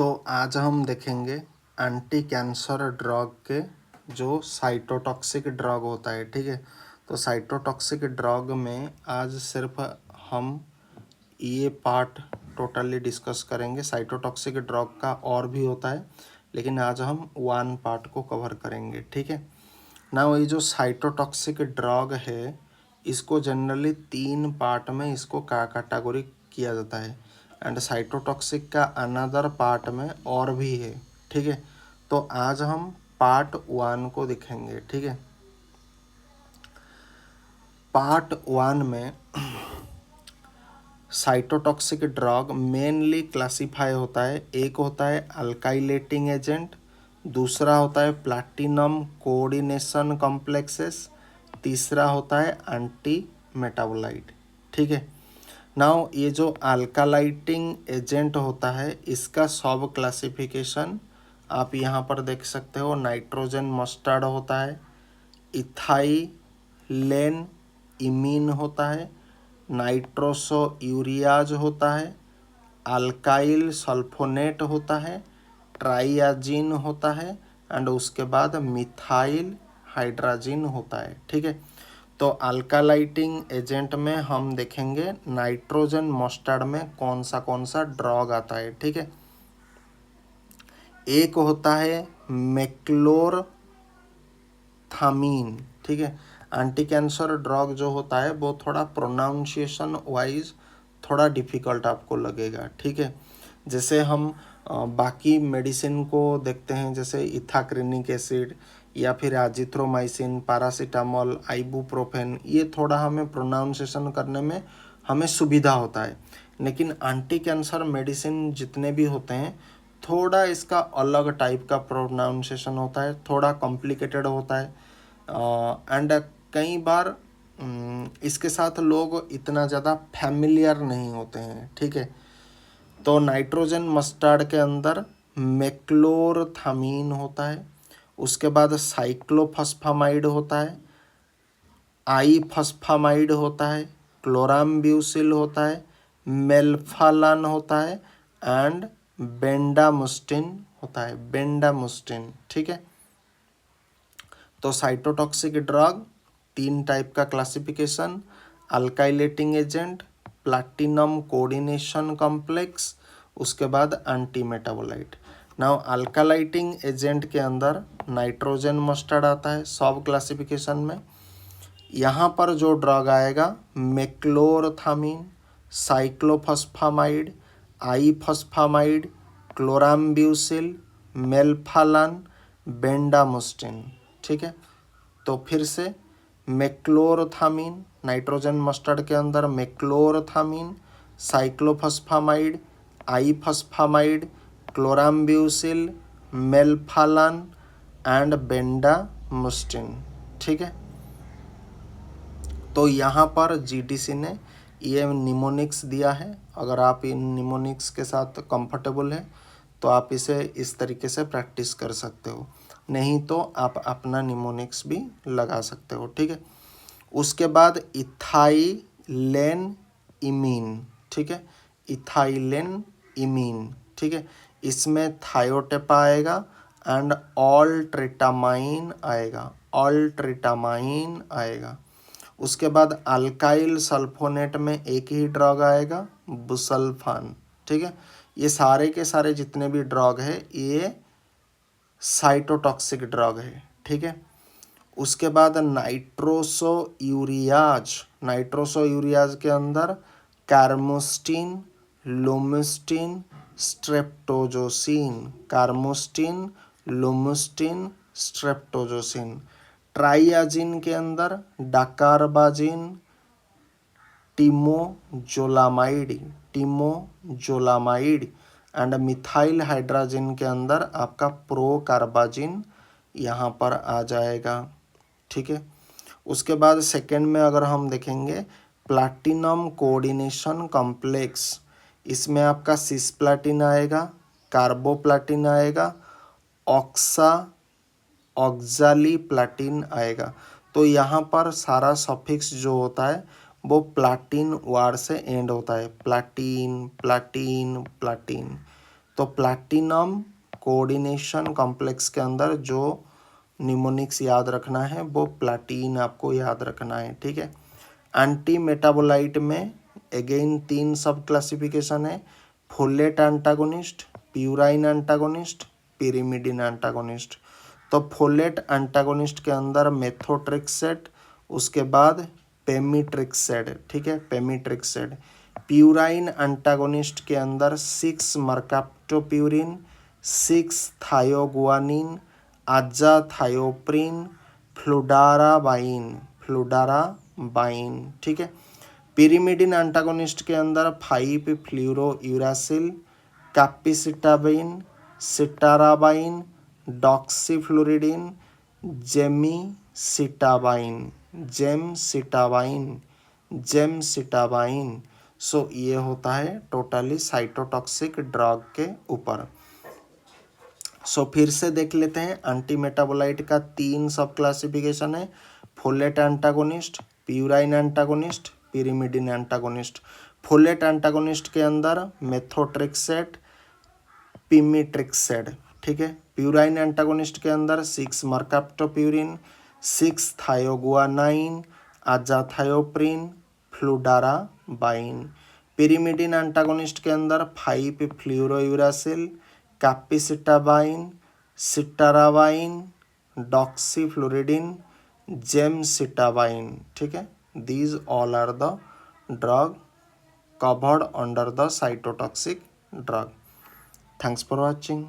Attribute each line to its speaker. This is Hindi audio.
Speaker 1: तो आज हम देखेंगे एंटी कैंसर ड्रग के जो साइटोटॉक्सिक ड्रग होता है। ठीक है, तो साइटोटॉक्सिक ड्रग में आज सिर्फ हम ये पार्ट टोटली डिस्कस करेंगे। साइटोटॉक्सिक ड्रग का और भी होता है, लेकिन आज हम वन पार्ट को कवर करेंगे। ठीक है ना, ये जो साइटोटॉक्सिक ड्रग है इसको जनरली 3 पार्ट में इसको कैटेगरी किया जाता है। एंड साइटोटॉक्सिक का अनदर पार्ट में और भी है। ठीक है, तो आज हम पार्ट 1 को देखेंगे। ठीक है, पार्ट 1 में साइटोटॉक्सिक ड्रग मेनली क्लासीफाई होता है। एक होता है अल्काइलेटिंग एजेंट, दूसरा होता है प्लैटिनम कोऑर्डिनेशन कॉम्प्लेक्सेस, तीसरा होता है एंटी मेटाबोलाइट। ठीक है, नाउ ये जो अल्कालाइटिंग एजेंट होता है इसका सब क्लासिफिकेशन आप यहाँ पर देख सकते हो। नाइट्रोजन मस्टर्ड होता है, इथाइलेन इमीन होता है, नाइट्रोसो यूरियाज होता है, अल्काइल सल्फोनेट होता है, ट्राइयाजिन होता है एंड उसके बाद मिथाइल हाइड्राजिन होता है। ठीक है, तो अल्कालाइटिंग एजेंट में हम देखेंगे नाइट्रोजन मस्टर्ड में कौन सा ड्रग आता है। ठीक है, एक होता है मेक्लोरथामीन। ठीक है, एंटी कैंसर ड्रग जो होता है वो थोड़ा प्रोनाउंसिएशन वाइज थोड़ा डिफ़िकल्ट आपको लगेगा। ठीक है, जैसे हम बाकी मेडिसिन को देखते हैं, जैसे इथाक्रिनिक एसिड या फिर एजिथ्रोमाइसिन, पैरासीटामोल, आइबुप्रोफेन, ये थोड़ा हमें प्रोनाउंसिएशन करने में हमें सुविधा होता है। लेकिन एंटी कैंसर मेडिसिन जितने भी होते हैं थोड़ा इसका अलग टाइप का प्रोनाउंसिएशन होता है, थोड़ा कॉम्प्लिकेटेड होता है एंड कई बार इसके साथ लोग इतना ज़्यादा फैमिलियर नहीं होते हैं। ठीक है, तो नाइट्रोजन मस्टर्ड के अंदर मेक्लोरथामीन होता है, उसके बाद साइक्लोफॉस्फामाइड होता है, आईफॉस्फामाइड होता है, क्लोराम्ब्यूसिल होता है, मेल्फालान होता है एंड बेंडामुस्टिन होता है, बेंडामुस्टिन। ठीक है, तो साइटोटॉक्सिक ड्रग 3 टाइप का classification, alkylating agent, platinum coordination complex, उसके बाद एंटी मेटाबोलाइट। नाउ अल्कालाइटिंग एजेंट के अंदर नाइट्रोजन मस्टर्ड आता है सब क्लासिफिकेशन में। यहाँ पर जो ड्रग आएगा मेक्लोरथामीन, साइक्लोफॉस्फामाइड, आईफॉस्फामाइड, क्लोराम्ब्यूसिल, मेल्फालान, बेंडामुस्टिन। ठीक है, तो फिर से मेक्लोरथामीन, नाइट्रोजन मस्टर्ड के अंदर मेक्लोरथामीन, साइक्लोफॉस्फामाइड, आईफॉस्फामाइड, क्लोराम्ब्यूसिल, मेल्फालान एंड बेंडामुस्टिन। ठीक है, तो यहाँ पर जीटीसी ने ये निमोनिक्स दिया है। अगर आप इन निमोनिक्स के साथ कंफर्टेबल हैं तो आप इसे इस तरीके से प्रैक्टिस कर सकते हो, नहीं तो आप अपना निमोनिक्स भी लगा सकते हो। ठीक है, उसके बाद इथाइलेन इमीन। ठीक है, इथाइलेन इमीन। ठीक है, इसमें थायोटेपा आएगा एंड ऑल्ट्रेटामाइन आएगा, ऑल्ट्रेटामाइन आएगा। उसके बाद अल्काइल सल्फोनेट में एक ही ड्रग आएगा, बुसल्फान। ठीक है, ये सारे के सारे जितने भी ड्रग है ये साइटोटॉक्सिक ड्रग है। ठीक है, उसके बाद नाइट्रोसो यूरियाज, नाइट्रोसो यूरियाज के अंदर कार्मोस्टिन, लोमुस्टिन, स्ट्रेप्टोजोसिन, कार्मोस्टिन, लोमुस्टिन, स्ट्रेप्टोजोसिन। ट्राइयाजिन के अंदर डाकारबाजिन, टिमोजोलामाइड, टिमोजोलामाइड एंड मिथाइल हाइड्राजिन के अंदर आपका प्रोकार्बाजिन यहाँ पर आ जाएगा। ठीक है, उसके बाद सेकेंड में अगर हम देखेंगे प्लैटिनम कोऑर्डिनेशन कॉम्प्लेक्स, इसमें आपका सिस्प्लैटिन आएगा, कार्बोप्लैटिन आएगा, ऑक्सालिप्लैटिन आएगा। तो यहाँ पर सारा सफिक्स जो होता है वो प्लैटिन वार से एंड होता है, प्लैटिन प्लैटिन प्लैटिन। तो प्लैटिनम कोऑर्डिनेशन कॉम्प्लेक्स के अंदर जो निमोनिक्स याद रखना है वो प्लैटिन आपको याद रखना है, ठीक है। एंटी मेटाबोलाइट में अगेन 3 सब क्लासिफिकेशन है, folate antagonist, purine antagonist, pyrimidine antagonist. तो फोलेट एंटागोनिस्ट के अंदर मेथोट्रेक्सेट, उसके बाद पेमीट्रिक्सेड, ठीक है, पेमीट्रिक्सेड। प्यूराइन एंटागोनिस्ट के अंदर 6 मर्काप्टोप्यूरिन, 6 थायोगुआनिन, आजाथायोप्रिन, फ्लुडाराबाइन, फ्लुडाराबाइन, ठीक है। पिरिमिडिन एंटागोनिस्ट के अंदर 5 फ्लूरोयूरासिल, कैप्सिटाबाइन, सिटाराबाइन, डॉक्सीफ्लोरिडिन, जेमिसिटाबाइन, जेमसिटाबाइन। सो ये होता है टोटली साइटोटॉक्सिक ड्रग के ऊपर। सो फिर से देख लेते हैं, एंटी मेटाबोलाइट का 3 सब क्लासिफिकेशन है, folate antagonist, purine antagonist, pyrimidine antagonist. Folate antagonist के अंदर मेथोट्रेक्सेट, पिमीट्रिक्सेड, ठीक है। प्यूराइन एंटागोनिस्ट के अंदर 6 मर्काप्टोप्यूरिन, 6 थायोगुआनाइन, आजाथायोप्रिन, फ्लुडाराबाइन। पिरिमिडिन एंटागोनिस्ट के अंदर 5 फ्लूरोयूरासिल, कैप्सिटाबाइन, सिटाराबाइन, डॉक्सीफ्लोरिडिन, जेमसिटाबाइन, ठीक है। These all are the drug covered under the cytotoxic drug. Thanks for watching.